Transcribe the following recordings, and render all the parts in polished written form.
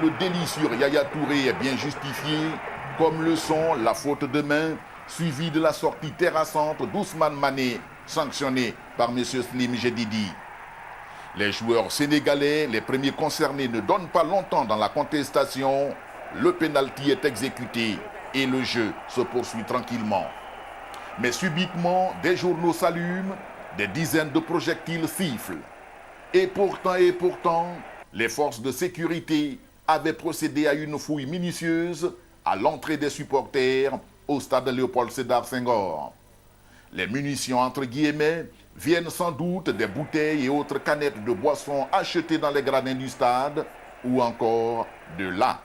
Le délit sur Yaya Touré est bien justifié, comme le sont la faute de main, suivie de la sortie terrassante d'Ousmane Mané, sanctionné par M. Slim Jedidi. Les joueurs sénégalais, les premiers concernés, ne donnent pas longtemps dans la contestation. Le pénalty est exécuté et le jeu se poursuit tranquillement. Mais subitement, des journaux s'allument, des dizaines de projectiles sifflent. Et pourtant, les forces de sécurité avaient procédé à une fouille minutieuse à l'entrée des supporters au stade Léopold Sédar Senghor. Les munitions, entre guillemets, viennent sans doute des bouteilles et autres canettes de boissons achetées dans les gradins du stade ou encore de là.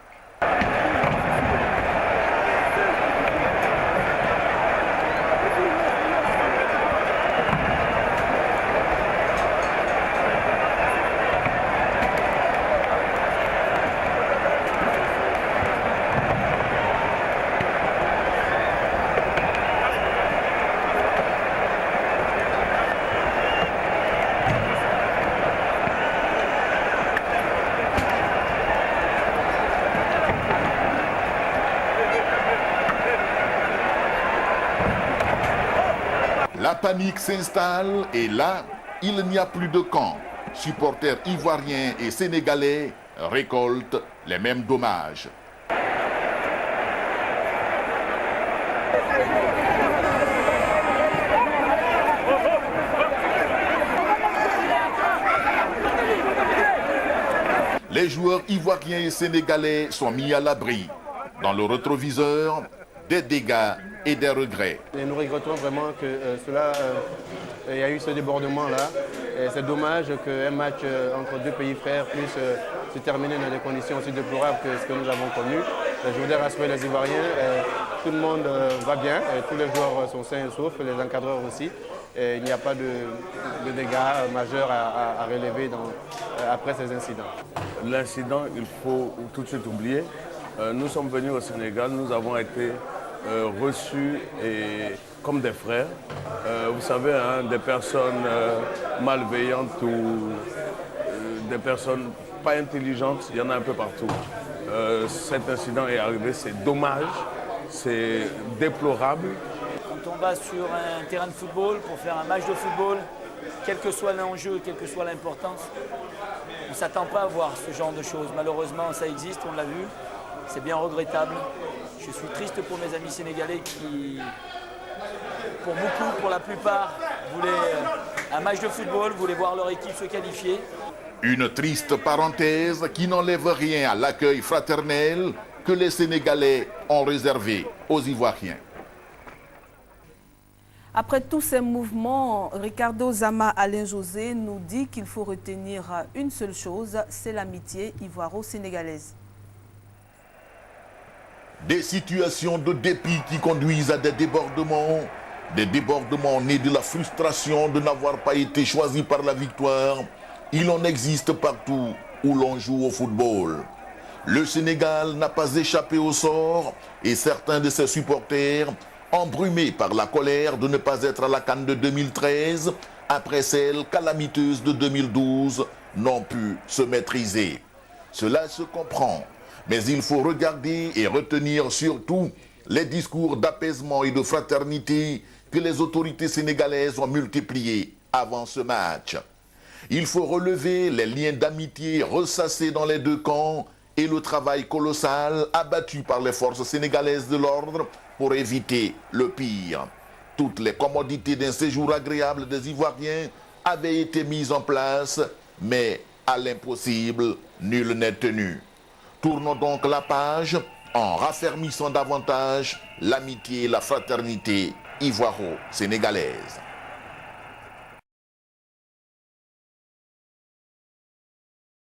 La panique s'installe et là, il n'y a plus de camp. Supporters ivoiriens et sénégalais récoltent les mêmes dommages. Les joueurs ivoiriens et sénégalais sont mis à l'abri. Dans le rétroviseur, des dégâts et des regrets. Et nous regrettons vraiment que il y a eu ce débordement-là. C'est dommage qu'un match entre deux pays frères puisse se terminer dans des conditions aussi déplorables que ce que nous avons connu. Je voudrais rassurer les Ivoiriens, tout le monde va bien, tous les joueurs sont sains et saufs, les encadreurs aussi. Et il n'y a pas de dégâts majeurs à relever après ces incidents. L'incident, il faut tout de suite oublier. Nous sommes venus au Sénégal, nous avons été reçus comme des frères. Vous savez, hein, des personnes malveillantes ou des personnes pas intelligentes, il y en a un peu partout. Cet incident est arrivé, c'est dommage, c'est déplorable. Quand on va sur un terrain de football pour faire un match de football, quel que soit l'enjeu, quelle que soit l'importance, on ne s'attend pas à voir ce genre de choses. Malheureusement, ça existe, on l'a vu, c'est bien regrettable. Je suis triste pour mes amis sénégalais qui, pour beaucoup, pour la plupart, voulaient un match de football, voulaient voir leur équipe se qualifier. Une triste parenthèse qui n'enlève rien à l'accueil fraternel que les Sénégalais ont réservé aux Ivoiriens. Après tous ces mouvements, Ricardo Zama Alain José nous dit qu'il faut retenir une seule chose, c'est l'amitié ivoiro-sénégalaise. Des situations de dépit qui conduisent à des débordements nés de la frustration de n'avoir pas été choisi par la victoire. Il en existe partout où l'on joue au football. Le Sénégal n'a pas échappé au sort et certains de ses supporters, embrumés par la colère de ne pas être à la CAN de 2013, après celle calamiteuse de 2012, n'ont pu se maîtriser. Cela se comprend. Mais il faut regarder et retenir surtout les discours d'apaisement et de fraternité que les autorités sénégalaises ont multipliés avant ce match. Il faut relever les liens d'amitié ressassés dans les deux camps et le travail colossal abattu par les forces sénégalaises de l'ordre pour éviter le pire. Toutes les commodités d'un séjour agréable des Ivoiriens avaient été mises en place, mais à l'impossible, nul n'est tenu. Tournons donc la page en raffermissant davantage l'amitié et la fraternité ivoiro-sénégalaise.